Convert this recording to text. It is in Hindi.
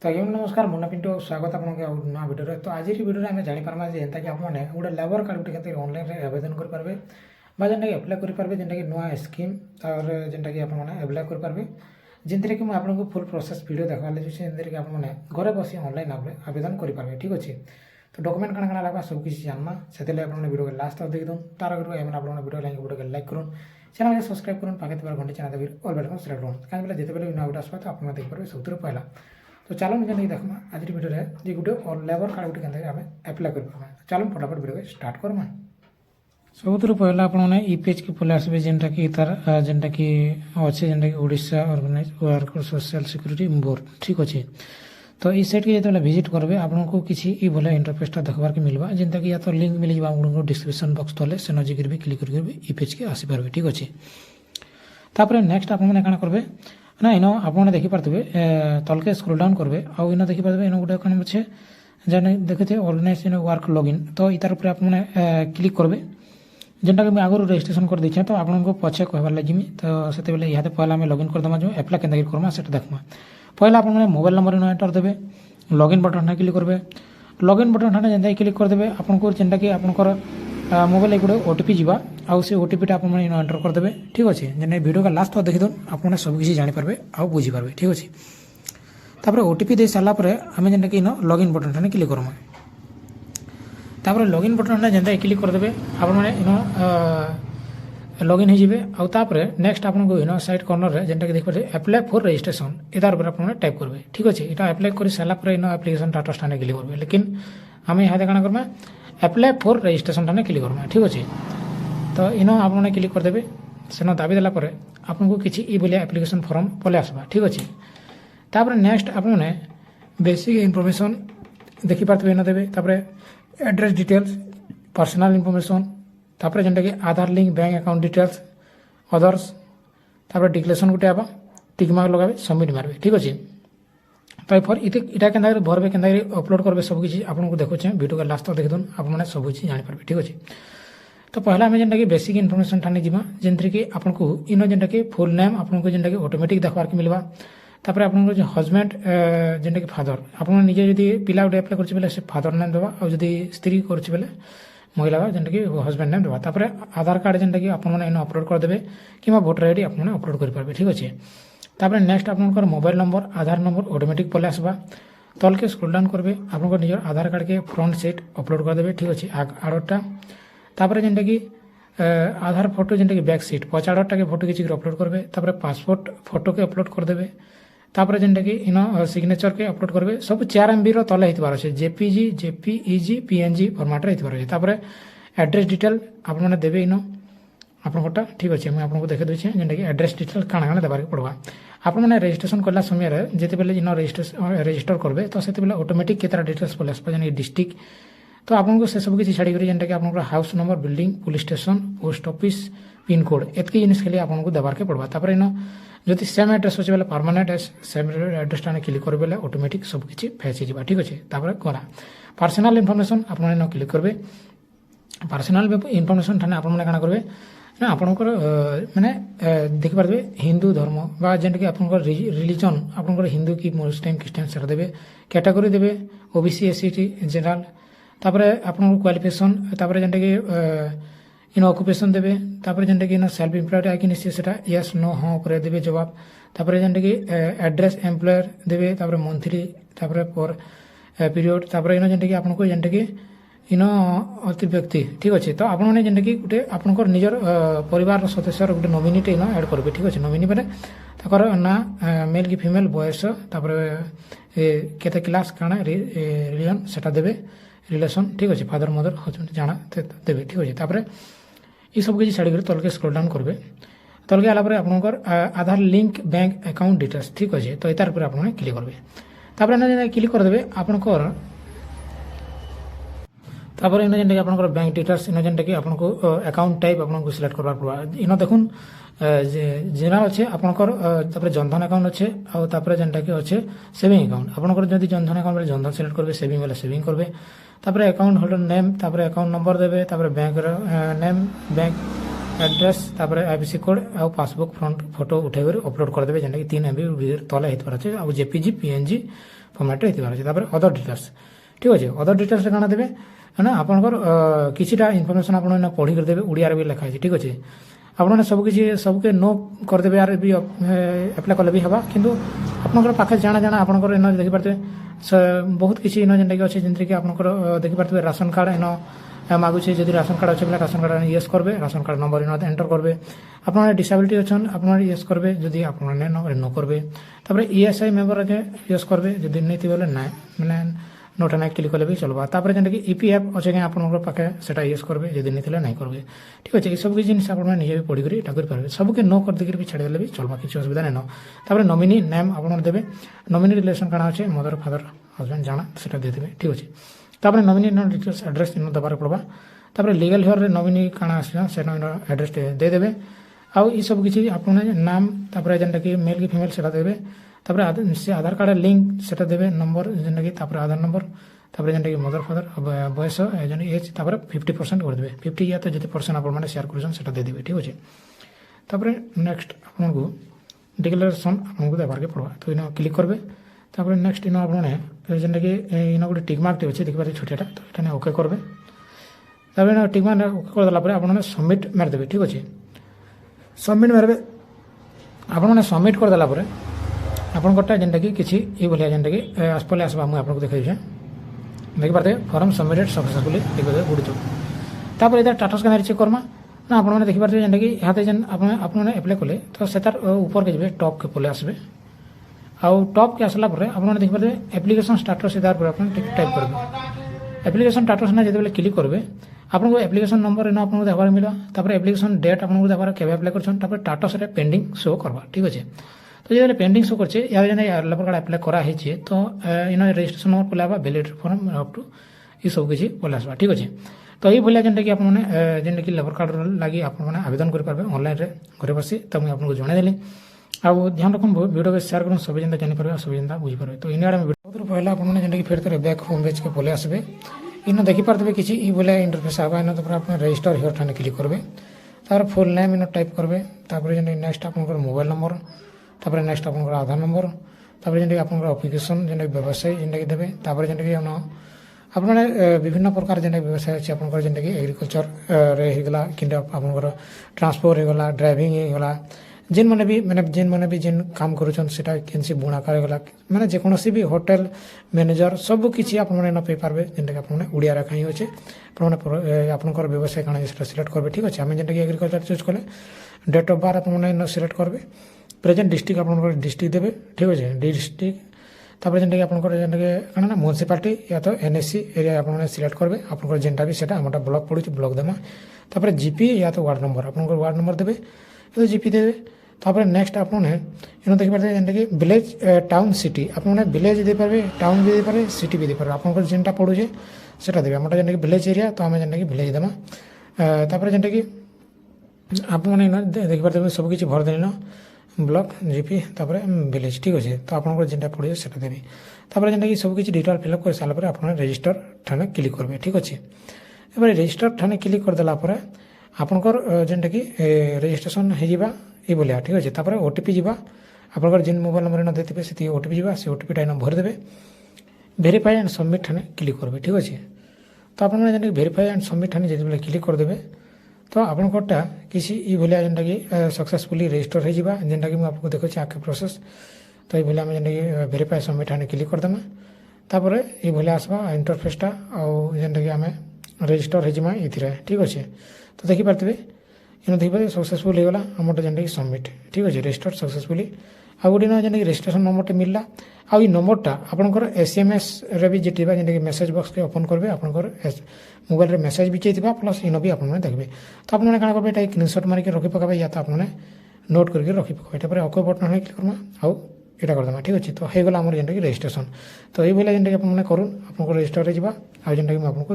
तो आज्ञा नमस्कार मुन्ना पिंटू स्वागत आपको नया वीडियो। तो आज वीडियो आम जापर जेनता कि आपने गोटे लेबर कार्ड गुटे ऑनलाइन आवेदन करेंगे जेनटा कि अप्लाई करेंगे जेनटा कि नुआ स्कीम और जेनटा कि आपने अप्लाई करेंगे जिनसे कि आपको फुल प्रोसेस वीडियो देखा लगे कि आपने घरे बस ऑनलाइन आवेदन करेंगे। ठीक अच्छे तो डॉक्यूमेंट काଣା काଣା लगवा सब किसी जानवा से आपने वीडियो के लास्ट तक देखी तार आगे एम आप वीडियो लाइन वीडियो लैक करूँ चैनल के सब्सक्राइब करूँ पाखे घंटे चैनल भी ऑल बेल सिलेक्ट करूँ कहीं जिते भी नुआ वीडियो आसपा तो आप देखिए सब पहला। तो चलो मुझे नहीं देखमा आज वीडियो जे गोटे लेबर कार्ड गोटे केंद्र आम अप्लाई कर चलो फटाफट वीडियो स्टार्ट करमा। सब पहला आपने इ पेज के पहले आसबे जेनटा कि तार जेनटा कि अच्छे जेनटा कि Odisha organise worker social security board. ठीक अच्छे तो ये साइट के जो विजिट करेंगे आपको किसी ये भले इंटरफेसटा देखबार के मिलवा जेनता कि या तो लिंक मिल जाए आपको डिस्क्रिप्शन बॉक्स तले से नजिक भी क्लिक करके इ पेज के आसीपारे। ठीक अच्छे तापर नेक्स्ट आपने क्या करेंगे ना इन आपने देखिपे तलके स्क्रोल डाउन करेंगे आउ इन देखिपे इन गोटे कौन अच्छे जेने देखते ऑर्गेनाइज वर्क लॉगिन तो इतार पर आपने क्लिक करेंगे जेनटा कि मैं आगुरी रजिस्ट्रेशन कर देछे तो आपको पछे कहबार लगी तो से यहाँ पहला आम लगइन करदेमा जो एप्लाई केंद्र करमा से देखमा पहला आपने मोबाइल नंबर इन एंटर देवे लॉगिन बटन क्लिक करेंगे लॉगिन बटन जेनता क्लिक करदेवे आपको जेनटा कि आपंकर मोबाइल गोटे ओटीपी जावा आउ से ओटीपीटा आप एंटर करदेवे। ठीक अच्छे जेने वीडियो का लास्ट तक देखीद आपने सबकि जानीपारे आउ बुझीपारे। ठीक अच्छे तापर ओटीपी दे सारापर आम जेनटा कि इन लॉगिन बटन क्लिक करमा तापर लॉगिन बटन जेनता क्लिक करदेवे आपने इन लॉगिन हो तापर नेक्स्ट आपको इन साइड कॉर्नर जेनटा कि देखिए अप्लाई फॉर रजिस्ट्रेशन इतार पर आपने टाइप करेंगे। ठीक अच्छे यहाँ अप्लाई कर सारापर इन एप्लिकेशन डाटा स्टाने क्लिक करेंगे लेकिन आम यहाँ क्या करमा अप्लाई फॉर रजिस्ट्रेशन टाने क्लिक करमा। ठीक अच्छे तो इन आपने क्लिक करदेवे सेन दाबी देलापर आपको किसी ये भाया एप्लिकेशन फॉर्म पले आसवा। ठीक अच्छे तापर नेक्स्ट आपने बेसिक इनफॉरमेशन देखिपारे इन देवे तापर एड्रेस डिटेल्स पर्सनल इनफॉरमेशन तापर जेनटा कि Aadhaar link bank account details others तापर डिक्लेरेशन गोटे आवा टिक मार्क लगावे सबमिट मारबे। ठीक अच्छे तो फर इटा के भरबे के अपलोड करबे सब किसी आपको देखुचे वीडियो के लास्ट तक देखिदन आपने सब किसी जानीपारे। ठीक अच्छे तो पहला आम जेनटा कि बेसिक इनफॉरमेशन ठाने जीवा जेनथि कि आपको इन जेनटा कि फुल नेम आपको जेनटा कि ऑटोमेटिक देखबार के मिलवा तापर आपको जो हजबैंड जेनटा कि फादर आपने निजे जदि पिला गोटे अप्लाई कर से फादर नेम देवा और जदि स्त्री कर महिला जेनटा कि हजबैंड नेम देवा तापर आधार कार्ड जेनटा कि आपने इन अपलोड करदेवे कि भोटर आईडी आपने अपलोड करेंगे। ठीक अच्छे तापर नेक्स्ट आपंकर मोबाइल नंबर आधार नंबर ऑटोमेटिक पले आसवा तलके स्क्रोल डाउन करेंगे आपंकर निजर आधार कार्ड के फ्रंट सेट अपलोड करदेवे। ठीक अच्छे आड़टा तापर जेनटा कि आधार फोटो जेनटा कि बैक सीट पचाड़टा के फोटो खींच अपलोड करेंगे तापर पासपोर्ट फोटो के अपलोड करदेवे तापर जेनटा कि इन सिग्नेचर के अपलोड करेंगे सब 4 MB तले होतार अच्छे जेपीजी जेपीईजी पीएनजी फॉर्मेट होतार अच्छे तापर एड्रेस डिटेल आपने देवे इन आपटा। ठीक अच्छे मुझे आपको देखे दूसरे जेनटा कि एड्रेस डिटेल काଣା काଣା देवार पड़वा आपने रजिस्ट्रेशन कला समय जिते बेले इन रजिस्टर करेंगे तो से ऑटोमेटिक केतरा डिटेल्स पले आसपा जेन डिस्ट्रिक्ट तो आपको से सब किसी छाड़ी जेनटा कि आप house number building police station post office pin code एतकी जिनिस खाली आपको देवार के पड़वा तापर इन जदि सेम एड्रेस अच्छे बेले परमानेंट सेम एड्रेस टाने क्लिक कर बेले ऑटोमेटिक सब किसी फेस हो। ठीक अच्छे तापर गला पर्सनल इनफॉरमेशन आपने इन क्लिक करेंगे पर्सनल इनफॉरमेशन ठाने आपने क्या करेंगे ना आपंकर माने देखिपारे हिंदू धर्म बा जेनटा कि आप रिलीजन आपंकर हिंदू की मुस्लिम क्रिश्चियन से देवे कैटेगरी देवे ओबीसी एससी जनरल तापर आपन क्वालिफिकेशन तापर जेनटा कि इन ऑक्युपेशन देवे तापर जेनटा कि इन सेल्फ एम्प्लॉयड है कि निश्चय से यस नो हाँ पर देवे जवाब तापर जेनटा कि एड्रेस एम्प्लॉयर देवे तापर मंथली तापर पर पीरियड तापर इन जेनटा कि आपको जेनटा कि इन अति व्यक्ति। ठीक अच्छे तो आपने जेनटा कि गोटे आपंकर निजर परिवार सदस्य गोटे नॉमिनीटे इन ऐड करेंगे। ठीक अच्छे नॉमिनी पर ताकर ना मेल कि फीमेल बयस तापर केते क्लास काଣା रिलीजन सेटा देवे रिलेशन। ठीक अच्छे फादर मदर हजबैंड जाना देवे। ठीक अच्छे तापर ये सब किसी छाड़ी तलके स्क्रोल डाउन करेंगे तलके आलापर आपंकर आधार लिंक बैंक अकाउंट डिटेल्स। ठीक अच्छे तो यार पर आपने क्लिक करेंगे तापर क्लिक करदेवे आपंकर तापर इन जेनटा कि आपंकर बैंक डिटेल्स इन जेनटा कि आपको अकाउंट टाइप आपको सिलेक्ट करवार पड़ा इन देखुन जनरल अच्छे आपंकर तापर जनधन अकाउंट अच्छे आउ तापर जेनटा कि अच्छे सेविंग अकाउंट आपंकर जब जनधन अकाउंट बेले जनधन सिलेक्ट करेंगे सेविंग बेले सेविंग करेंगे तापर अकाउंट होल्डर नेम तापर अकाउंट नंबर देवे तापर बैंक नेम बैंक एड्रेस तापर आईपीसी कोड आ पासबुक फ्रंट फोटो उठे अपलोड करदेवे जेनटा कि 3 MB तले होइतबार अच्छे आ जेपीजी पीएनजी फॉर्मेट होइतबार अच्छे तापर अदर डिटेल्स ठीक अच्छे अदर डिटेल्स काଣା देबे ना आपनकर किछिटा इनफॉरमेशन आपण ना पढी कर देबे उड़िया रे भी लिखा है ठीक अच्छे आपण सब किछि सबके नो कर देबे आर भी अप्लाई कले भी हबा किंतु आपनकर पाखे जाना जाना आपनकर इन देखि पारते बहुत किछि इन जेनटा कि अच्छे जेनटा कि आपनकर देखि पारते राशन कार्ड इन मागुचे जदि राशन कार्ड अच्छे राशन कार्ड येस करबे ration card number in enter करबे आपन डिसेबिलिटी अच्छन आपन येस करबे जदि आपन नो करबे तापर ईएसआई मेंबर के येस करबे जदि नै थिबले ना माने नोट ना क्लिक कले भी चलबा तापर जेनटा कि ईपीएफ अच्छे के आपन पाखे सेटा येस करबे जदि नै थिले नै करबे ठीक अछि सब कि जिनिस आपन निजे भी पढी करी एटा कर पारबे सब के नो कर देकरी भी छाडी देले भी चलबा किछ असुविधा नै न तापर नॉमिनी नेम आपन देबे नॉमिनी रिलेशन काना अछि मदर फादर हस्बैंड जाना सेटा दे देबे ठीक अछि तापर नॉमिनी नो डिटेल्स एड्रेस इन दबार पड़बा तापर लीगल हियर रे नॉमिनी काना आसिना से नो एड्रेस दे देबे आ ई सब किछि आपन नाम तापर जेनटा कि मेल की फीमेल सेटा देबे तापर से आधार कार्ड लिंक सेटा देबे नंबर जेनटा कि तापर आधार नंबर तापर जेनटा कि मदर फादर बयस एजन एज तापर 50% कर देबे 50 या तो जते परसेंट आपन माने शेयर करछन सेटा दे देबे ठीक अछि तापर नेक्स्ट आपन को डिक्लेरेशन आपन को देबार के पड़बा तो इन क्लिक करबे तापर नेक्स्ट इन आपन जेनटा कि इन गोटे टिक मार्क अछि देखि पारे छोटियाटा तो एटा ओके करबे तापर इन टिक मार्क ओके कर दला परे आपन सबमिट मार देबे ठीक अछि सबमिट मारबे आपन सबमिट कर दला परे आपन कोटा जेनटा कि किछि ई बोलिया जेनटा कि आसपले आसबा मु आपन को देखै छै देखि पारते फॉर्म सबमिटेड सक्सेसफुली देखबे गुडि तापर एटा स्टेटस का चेक करमा ना आपन माने देखि पारते जेनटा कि हाते जेन आपन माने अप्लाई करले तो सेतार ऊपर के जेबे टॉप के पले आसबे आउ टॉप के आसला परे आपन माने देखि पारते एप्लीकेशन स्टेटस इधार पर आपन टाइप करबे एप्लीकेशन स्टेटस ना जेबे क्लिक करबे आपन को एप्लीकेशन नंबर इन आपन को देबार मिलबा तापर एप्लीकेशन डेट आपन को देबार केबे अप्लाई करछन तापर स्टेटस रे पेंडिंग शो करबा ठीक अछि तो जे पेंडिंग शो करछे या जेने लेबर कार्ड अप्लाई करा है छे तो इन रजिस्ट्रेशन नंबर पलाबा वैलिड फॉर्म अप टू ई सब किछि पलासबा ठीक अछि तो ई भलिया जेनटा कि आपन माने जेनटा कि लेबर कार्ड लागि आपन माने आवेदन कर पारबे ऑनलाइन रे घरे बसी त मैं आपन को जणा देली आ ध्यान रखन वीडियो के शेयर करन सब जेनटा जानि पारबे सब जेनटा बुझि पारबे तो इनाडा में वीडियो पहला आपन माने जेनटा कि फेर करे बैक होम पेज के पले आसबे इन देखि पारबे किछि ई भलिया इंटरफेस आबा इन तो आपन रजिस्टर हियर ठाने क्लिक करबे तार फुल नेम इन टाइप करबे तापर जेनटा नेक्स्ट आपन मोबाइल नंबर तापर नेक्स्ट आपन आधार नंबर तापर जेनटा आपन ऑफिकेशन जेनटा व्यवसाय जेनटा देबे तापर जेनटा कि आपन विभिन्न प्रकार जेनटा व्यवसाय अछि आपन जेनटा कि एग्रीकल्चर रे हिगला किंतु आपन ट्रांसपोर्ट हिगला ड्राइविंग हिगला जेन माने भी जेन काम करूछन सेटा केनसी बुणाकार हिगला माने जे कोनोसी भी होटल मैनेजर सब किछि आपन माने न पे पारबे जेनटा कि आपन उड़िया रे काई होचे आपन व्यवसाय काना सेटा सिलेक्ट करबे ठीक अछि हम जेनटा कि एग्रीकल्चर चूज करले डेट ऑफ बर्थ आपन माने न सिलेक्ट करबे प्रेजेंट डिस्ट्रिक्ट आपन डिस्ट्रिक्ट देबे ठीक अछि डिस्ट्रिक्ट तापर जेनटा कि आपन जेनटा कि काना ना म्युनिसिपालिटी या तो एनएससी एरिया आपन सिलेक्ट करबे आपन जेनटा भी सेटा हमटा ब्लॉक पड़ुछि ब्लॉक देमा तापर जीपी या तो वार्ड नंबर आपन वार्ड नंबर देबे तो जीपी देबे तापर नेक्स्ट आपन इन देखि पारते जेनटा कि विलेज टाउन सिटी आपन विलेज दे पारबे टाउन भी दे पारबे सिटी भी दे पारबे आपन जेनटा पड़ुछि सेटा देबे हमटा जेनटा कि विलेज एरिया तो हम जेनटा कि विलेज देमा तापर जेनटा कि आपन देखि पारते सब किछि भर देना ब्लॉक जीपी तापर विलेज ठीक अच्छे तो आपन जेनटा पड़े सेटा देबे तापर जेनटा कि सब किछि डिटेल फिलअप कर साला पर आपन रजिस्टर ठाने क्लिक करबे ठीक अच्छे एबार रजिस्टर ठाने क्लिक कर देला पर आपनकर जेनटा कि रजिस्ट्रेशन हे जिबा ई बोलिया ठीक अच्छे तापर ओटीपी जिबा आपनकर जेन मोबाइल नंबर न देथिबे सेति ओटीपी जिबा से ओटीपी टाइम भर देबे verify and submit Thane click करबे ठीक अच्छे तो आपन जेनटा कि वेरीफाई एंड सबमिट ठाने जेबे क्लिक कर देबे तो आपनकोटा किसी ई भलिया जेनटा कि सक्सेसफुली रजिस्टर हो जिबा जेनटा कि मैं आपको देखछि आके प्रोसेस तो ई भलिया में जेनटा कि वेरीफाई सबमिट ठाने क्लिक कर देमा तापर ई भलिया आसबा इंटरफेसटा आ जेनटा कि हमें रजिस्टर हो जिमा इथिरे ठीक अच्छे तो देखि पारतबे इन देखि पारे सक्सेसफुल हो गला हमटा जेनटा कि सबमिट ठीक अच्छे रजिस्टर सक्सेसफुली आ गोटे ना जेनटा कि रजिस्ट्रेशन नंबर मिलला आ ई नंबरटा आपनकर एसएमएस रे भी जेटिबा जेनटा कि मेसेज बॉक्स के ओपन करबे आपनकर मोबाइल रे मेसेज भी चैतिबा प्लस इन भी आपन देखबे तो आपन काना करबे एटा स्क्रीनशॉट मारि के रखि पकाबे या तो आपन नोट करके रखि पकाबे एटा पर ओके बटन है क्लिक करमा आउ एटा कर देमा ठीक अछि तो हे गला हमर जेनटा कि रजिस्ट्रेशन तो ए भला जेनटा कि आपन करू आपन रजिस्टर रे जिबा आ जेनटा कि मैं आपन को